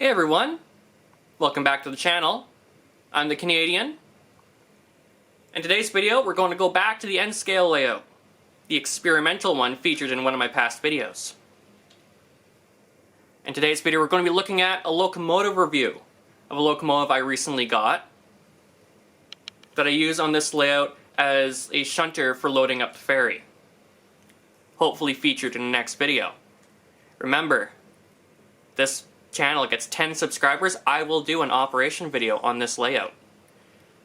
Hey everyone, welcome back to the channel. I'm the Canadian. In today's video, we're going to go back to the N-scale layout, the experimental one featured in one of my past videos. In today's video, we're going to be looking at a locomotive review of a locomotive I recently got that I use on this layout as a shunter for loading up the ferry. Hopefully featured in the next video. Remember, this channel gets 10 subscribers, I will do an operation video on this layout.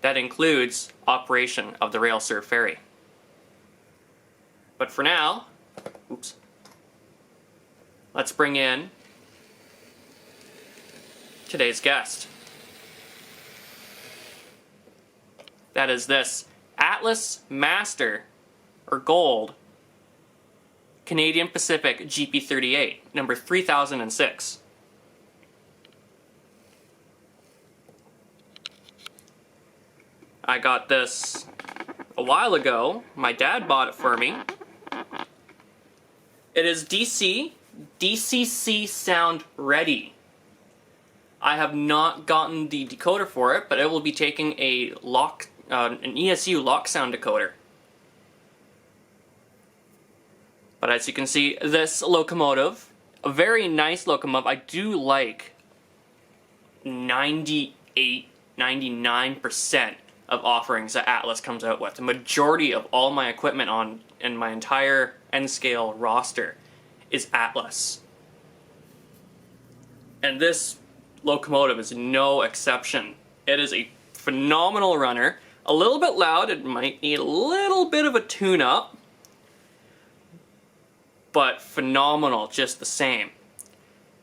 That includes operation of the rail-served ferry. But for now, let's bring in today's guest. That is this Atlas Master, or Gold, Canadian Pacific GP38, number 3006. I got this a while ago. My dad bought it for me. It is DCC sound ready. I have not gotten the decoder for it, but it will be taking a an ESU lock sound decoder. But as you can see, this locomotive, a very nice locomotive. I do like 99% of offerings that Atlas comes out with. The majority of all my equipment in my entire N-scale roster is Atlas. And this locomotive is no exception. It is a phenomenal runner. A little bit loud, it might need a little bit of a tune-up, but phenomenal just the same.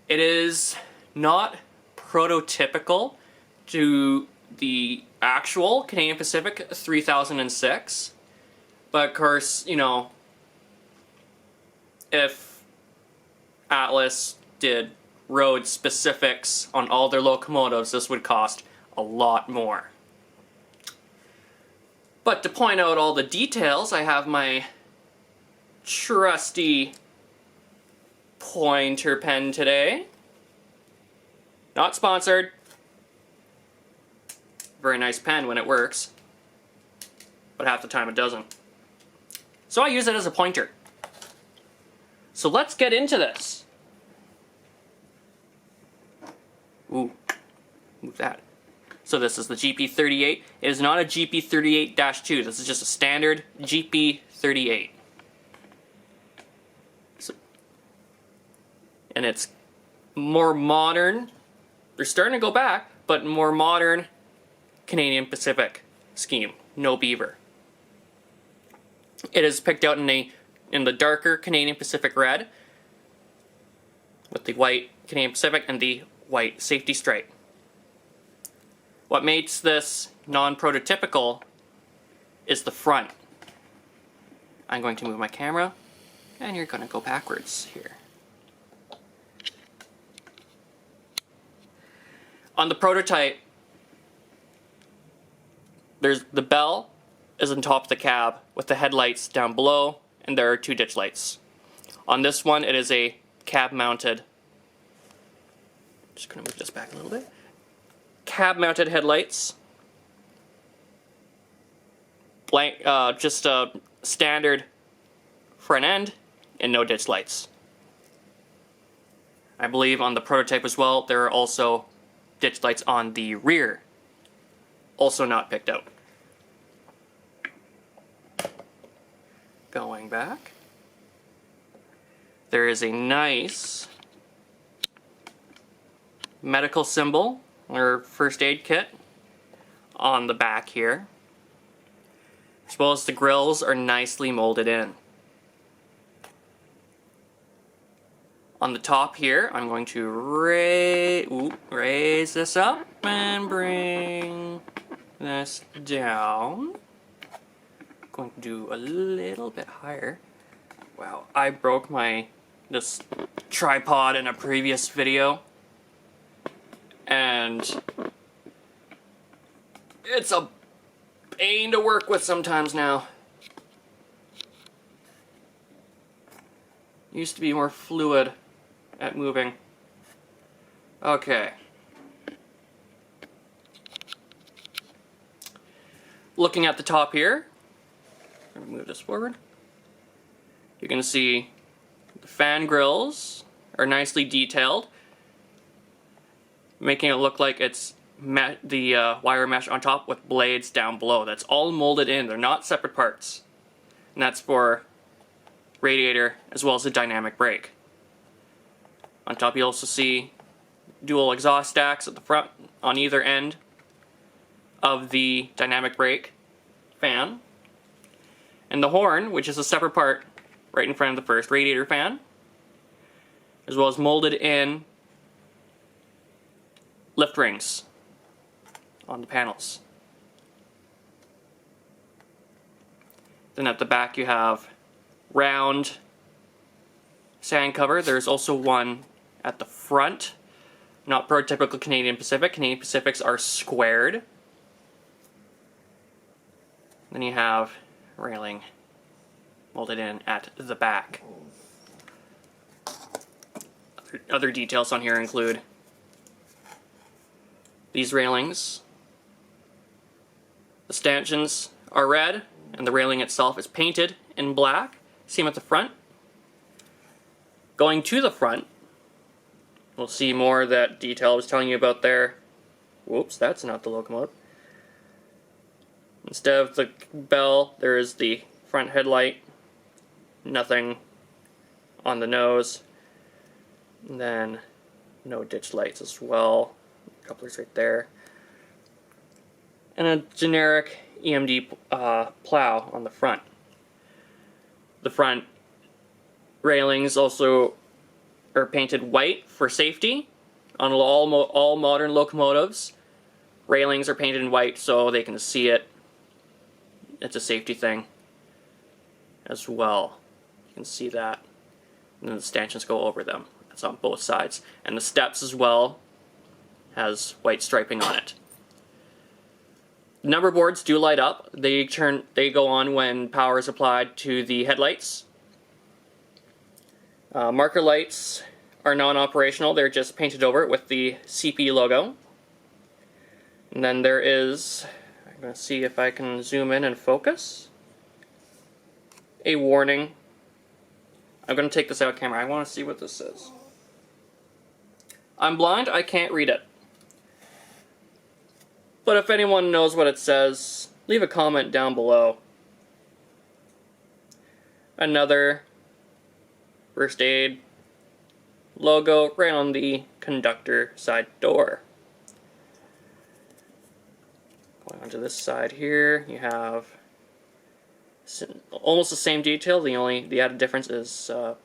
It is not prototypical to the actual Canadian Pacific 3006, but of course, you know, if Atlas did road specifics on all their locomotives, this would cost a lot more. But to point out all the details, I have my trusty pointer pen today. Not sponsored. Very nice pen when it works, but half the time it doesn't. So I use it as a pointer. So let's get into this. Ooh, move that. So this is the GP38. It is not a GP38-2. This is just a standard GP38. And it's more modern. They're starting to go back, but more modern Canadian Pacific scheme, no beaver. It is picked out in the darker Canadian Pacific red with the white Canadian Pacific and the white safety stripe. What makes this non-prototypical is the front. I'm going to move my camera and you're going to go backwards here. On the prototype, the bell is on top of the cab with the headlights down below, and there are two ditch lights. On this one, it is a cab-mounted, just going to move this back a little bit, cab-mounted headlights, just a standard front end, and no ditch lights. I believe on the prototype as well, there are also ditch lights on the rear, also not picked out. Going back, there is a nice medical symbol or first aid kit on the back here, as well as the grills are nicely molded in. On the top here, I'm going to raise this up and bring this down. Going to do a little bit higher. Wow, I broke this tripod in a previous video, and it's a pain to work with sometimes now. Used to be more fluid at moving. Okay, looking at the top here, I'm going to move this forward, you can see the fan grills are nicely detailed, making it look like it's the wire mesh on top with blades down below. That's all molded in, they're not separate parts. And that's for radiator as well as the dynamic brake. On top you'll also see dual exhaust stacks at the front on either end of the dynamic brake fan. And the horn, which is a separate part right in front of the first radiator fan, as well as molded in lift rings on the panels. Then at the back you have round sand cover. There's also one at the front, not prototypical Canadian Pacific. Canadian Pacifics are squared. Then you have railing molded in at the back. Other details on here include these railings. The stanchions are red, and the railing itself is painted in black. Same at the front. Going to the front, we'll see more of that detail I was telling you about there. Whoops, that's not the locomotive. Instead of the bell, there is the front headlight. Nothing on the nose. And then no ditch lights as well. Couplers right there. And a generic EMD plow on the front. The front railings also are painted white for safety. On all modern locomotives, railings are painted in white so they can see it. It's a safety thing as well. You can see that. And then the stanchions go over them. That's on both sides. And the steps as well has white striping on it. Number boards do light up. They go on when power is applied to the headlights. Marker lights are non-operational. They're just painted over it with the CP logo. And then there is, I'm going to see if I can zoom in and focus, a warning. I'm going to take this out of camera. I want to see what this says. I'm blind, I can't read it. But if anyone knows what it says, leave a comment down below. Another first aid logo right on the conductor side door. Going on to this side here, you have almost the same detail. The added difference is I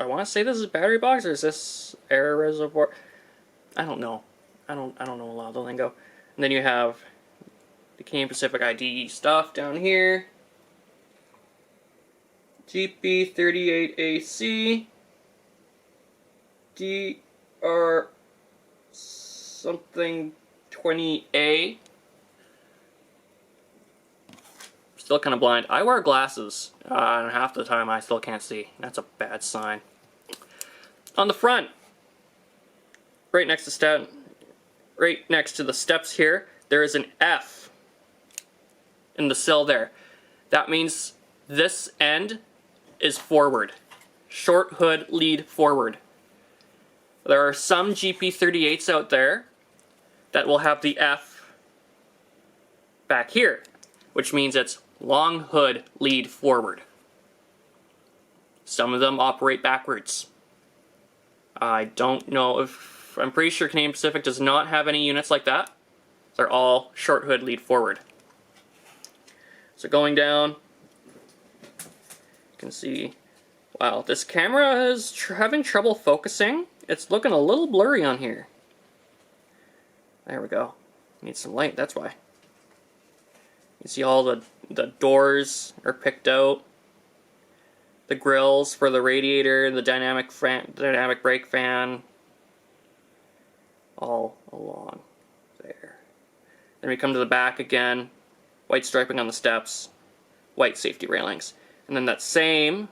want to say this is a battery box, or is this air reservoir? I don't know. I don't know a lot of the lingo. And then you have the Canadian Pacific ID stuff down here. GP38AC. DR something 20A. Still kind of blind. I wear glasses, and half the time I still can't see. That's a bad sign. On the front, right next to the steps here, there is an F in the sill there. That means this end is forward. Short hood lead forward. There are some GP38s out there that will have the F back here, which means it's long hood lead forward. Some of them operate backwards. I don't know if, I'm pretty sure Canadian Pacific does not have any units like that. They're all short hood lead forward. So going down, you can see, wow, this camera is having trouble focusing. It's looking a little blurry on here. There we go. Need some light, that's why. You see all the doors are picked out. The grills for the radiator, the dynamic brake fan, all along there. Then we come to the back again, white striping on the steps, white safety railings. And then that same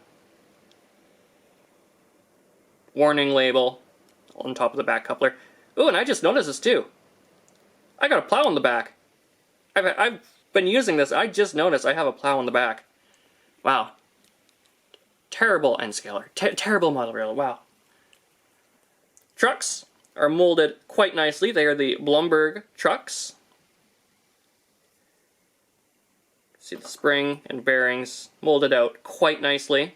warning label on top of the back coupler. Ooh, and I just noticed this too. I got a plow on the back. I've been using this. I just noticed I have a plow in the back. Wow. Terrible end scaler. Terrible model rail. Wow. Trucks are molded quite nicely. They are the Blumberg trucks. See the spring and bearings molded out quite nicely.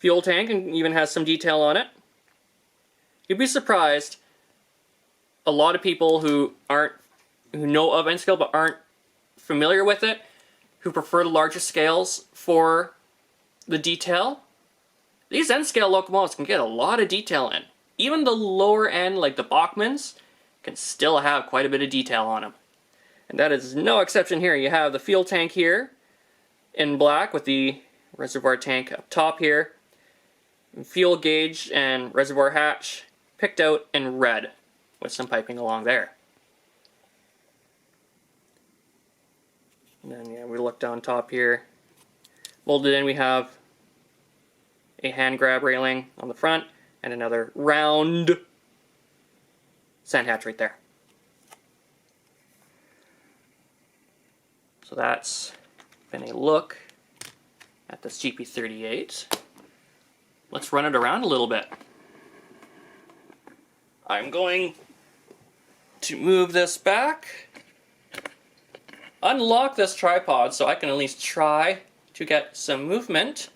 Fuel tank even has some detail on it. You'd be surprised. A lot of people who know of end scale but aren't familiar with it, who prefer the larger scales for the detail. These end scale locomotives can get a lot of detail in. Even the lower end, like the Bachmans, can still have quite a bit of detail on them. And that is no exception here. You have the fuel tank here in black with the reservoir tank up top here. And fuel gauge and reservoir hatch picked out in red with some piping along there. And then yeah, we look down top here. Molded in we have a hand grab railing on the front and another round sand hatch right there. So that's been a look at this GP38. Let's run it around a little bit. I'm going to move this back, unlock this tripod so I can at least try to get some movement.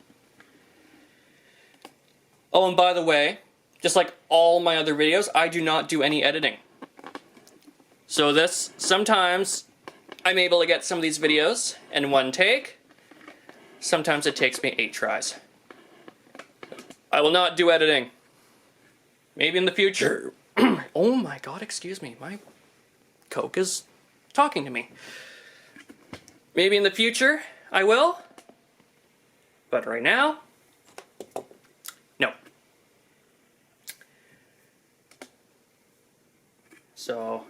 Oh, and by the way, just like all my other videos, I do not do any editing. So this, sometimes I'm able to get some of these videos in one take. Sometimes it takes me 8 tries. I will not do editing. Maybe in the future. Oh my god, excuse me. My Coke is talking to me. Maybe in the future I will. But right now, no. So,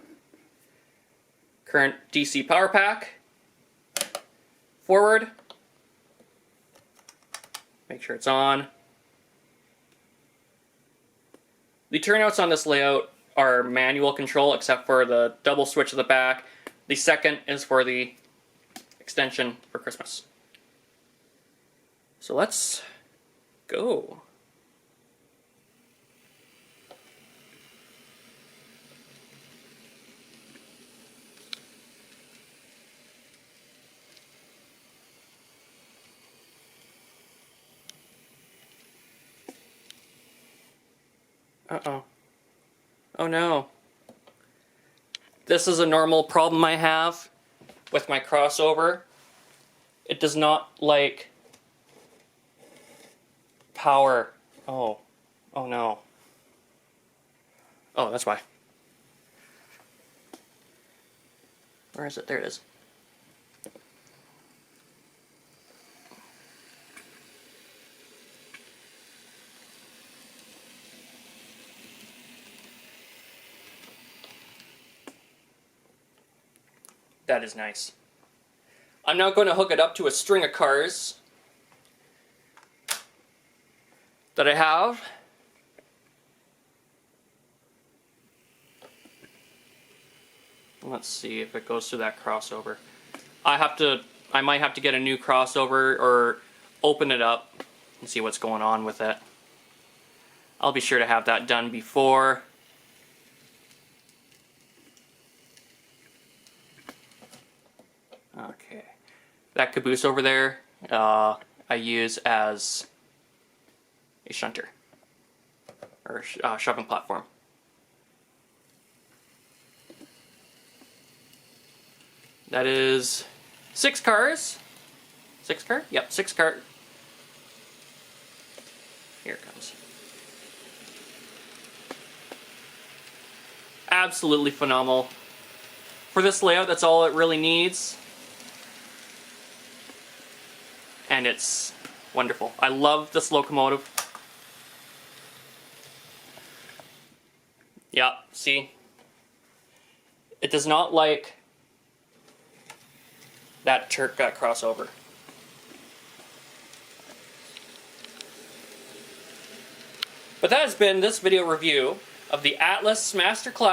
current DC power pack. Forward. Make sure it's on. The turnouts on this layout are manual control except for the double switch at the back. The second is for the extension for Christmas. So let's go. Uh-oh. Oh no. This is a normal problem I have with my crossover. It does not like power. Oh. Oh no. Oh, that's why. Where is it? There it is. That is nice. I'm now going to hook it up to a string of cars that I have. Let's see if it goes through that crossover. I might have to get a new crossover or open it up and see what's going on with it. I'll be sure to have that done before. Okay, that caboose over there I use as a shunter or shoving platform. That is 6 cars. 6 car? Yep, 6 car. Here it comes. Absolutely phenomenal. For this layout, that's all it really needs. And it's wonderful. I love this locomotive. Yeah, see? It does not like that Turk got crossover. But that has been this video review of the Atlas Master Class